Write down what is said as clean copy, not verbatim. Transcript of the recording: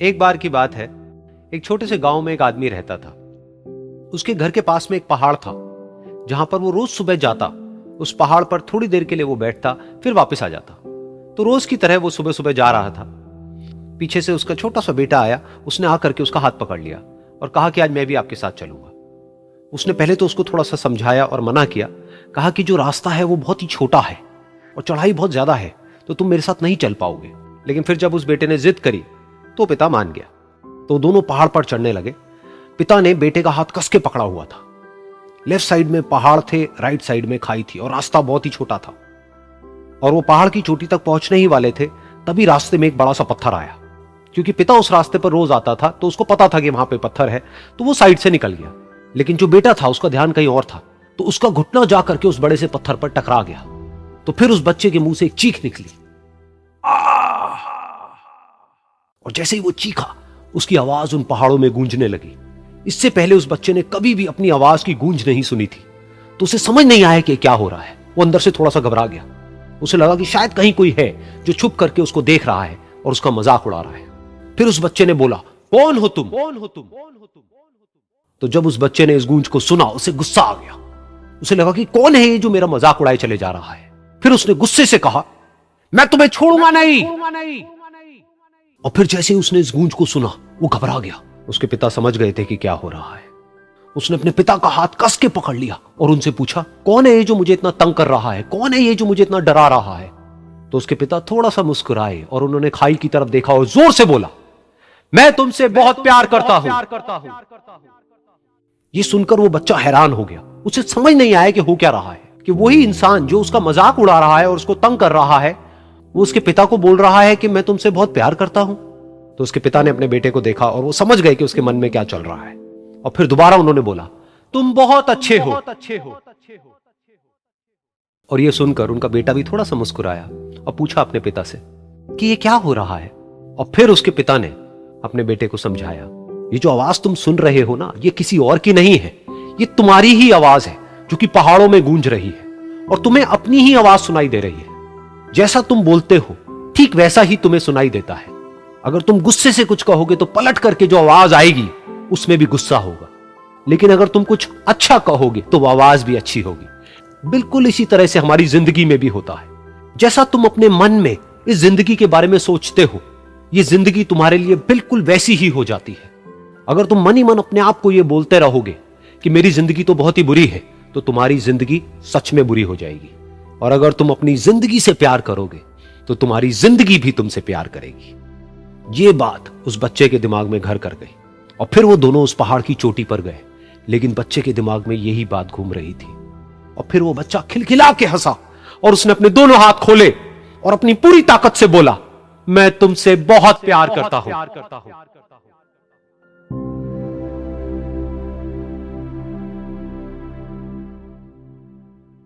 एक बार की बात है, एक छोटे से गांव में एक आदमी रहता था। उसके घर के पास में एक पहाड़ था, जहां पर वो रोज सुबह जाता। उस पहाड़ पर थोड़ी देर के लिए वो बैठता, फिर वापस आ जाता। तो रोज की तरह वो सुबह सुबह जा रहा था। पीछे से उसका छोटा सा बेटा आया। उसने आकर के उसका हाथ पकड़ लिया और कहा कि आज मैं भी आपके साथ चलूंगा। उसने पहले तो उसको थोड़ा सा समझाया और मना किया। कहा कि जो रास्ता है वो बहुत ही छोटा है और चढ़ाई बहुत ज्यादा है, तो तुम मेरे साथ नहीं चल पाओगे। लेकिन फिर जब उस बेटे ने जिद करी तो पिता मान गया। तो दोनों पहाड़ पर चढ़ने लगे। पिता ने बेटे का हाथ कस के पकड़ा हुआ था। लेफ्ट साइड में पहाड़ थे, राइट साइड में खाई थी और रास्ता बहुत ही छोटा था। और वो पहाड़ की चोटी तक पहुंचने ही वाले थे, तभी रास्ते में एक बड़ा सा पत्थर आया। क्योंकि पिता उस रास्ते पर रोज आता था, तो उसको पता था कि वहां पे पत्थर है, तो वो साइड से निकल गया। लेकिन जो बेटा था उसका ध्यान कहीं और था, तो उसका घुटना जाकर के उस बड़े से पत्थर पर टकरा गया। तो फिर उस बच्चे के मुंह से एक चीख निकली। और जैसे ही वो चीखा, उसकी आवाज उन पहाड़ों में गूंजने लगी। इससे पहले उस बच्चे ने कभी भी अपनी आवाज की गूंज नहीं सुनी थी, तो उसे समझ नहीं आया कि क्या हो रहा है। वो अंदर से थोड़ा सा घबरा गया। उसे लगा कि शायद कहीं कोई है जो छुप करके उसको देख रहा है और उसका मजाक उड़ा रहा है। फिर उस बच्चे ने बोला, कौन हो तुम? तो जब उस बच्चे ने इस गूंज को सुना, उसे गुस्सा आ गया। उसे लगा कि कौन है ये जो मेरा मजाक उड़ाए चले जा रहा है। फिर उसने गुस्से से कहा, मैं तुम्हें छोड़ूंगा नहीं। और फिर जैसे ही उसने इस गूंज को सुना, वो घबरा गया। उसके पिता समझ गए थे कि क्या हो रहा है। उसने अपने पिता का हाथ कस के पकड़ लिया और उनसे पूछा, कौन है ये जो मुझे इतना तंग कर रहा है? कौन है ये जो मुझे इतना डरा रहा है? तो उसके पिता थोड़ा सा मुस्कुराए और उन्होंने खाई की तरफ देखा और जोर से बोला, मैं तुमसे बहुत प्यार करता हूं। ये सुनकर वो बच्चा हैरान हो गया। उसे समझ नहीं आया कि हो क्या रहा है, कि वही इंसान जो उसका मजाक उड़ा रहा है और उसको तंग कर रहा है, वो उसके पिता को बोल रहा है कि मैं तुमसे बहुत प्यार करता हूं। तो उसके पिता ने अपने बेटे को देखा और वो समझ गए कि उसके मन में क्या चल रहा है। और फिर दोबारा उन्होंने बोला, तुम बहुत अच्छे हो। और ये सुनकर उनका बेटा भी थोड़ा सा मुस्कुराया और पूछा अपने पिता से कि ये क्या हो रहा है। और फिर उसके पिता ने अपने बेटे को समझाया, ये जो आवाज तुम सुन रहे हो ना, ये किसी और की नहीं है, ये तुम्हारी ही आवाज है जो कि पहाड़ों में गूंज रही है और तुम्हें अपनी ही आवाज सुनाई दे रही है। जैसा तुम बोलते हो ठीक वैसा ही तुम्हें सुनाई देता है। अगर तुम गुस्से से कुछ कहोगे तो पलट करके जो आवाज आएगी उसमें भी गुस्सा होगा, लेकिन अगर तुम कुछ अच्छा कहोगे तो वो आवाज भी अच्छी होगी। बिल्कुल इसी तरह से हमारी जिंदगी में भी होता है। जैसा तुम अपने मन में इस जिंदगी के बारे में सोचते हो, ये जिंदगी तुम्हारे लिए बिल्कुल वैसी ही हो जाती है। अगर तुम मन ही मन अपने आप को ये बोलते रहोगे कि मेरी जिंदगी तो बहुत ही बुरी है, तो तुम्हारी जिंदगी सच में बुरी हो जाएगी। और अगर तुम अपनी जिंदगी से प्यार करोगे तो तुम्हारी जिंदगी भी तुमसे प्यार करेगी। ये बात उस बच्चे के दिमाग में घर कर गई और फिर वो दोनों उस पहाड़ की चोटी पर गए। लेकिन बच्चे के दिमाग में यही बात घूम रही थी। और फिर वो बच्चा खिलखिला के हंसा और उसने अपने दोनों हाथ खोले और अपनी पूरी ताकत से बोला, मैं तुमसे बहुत प्यार करता हूं।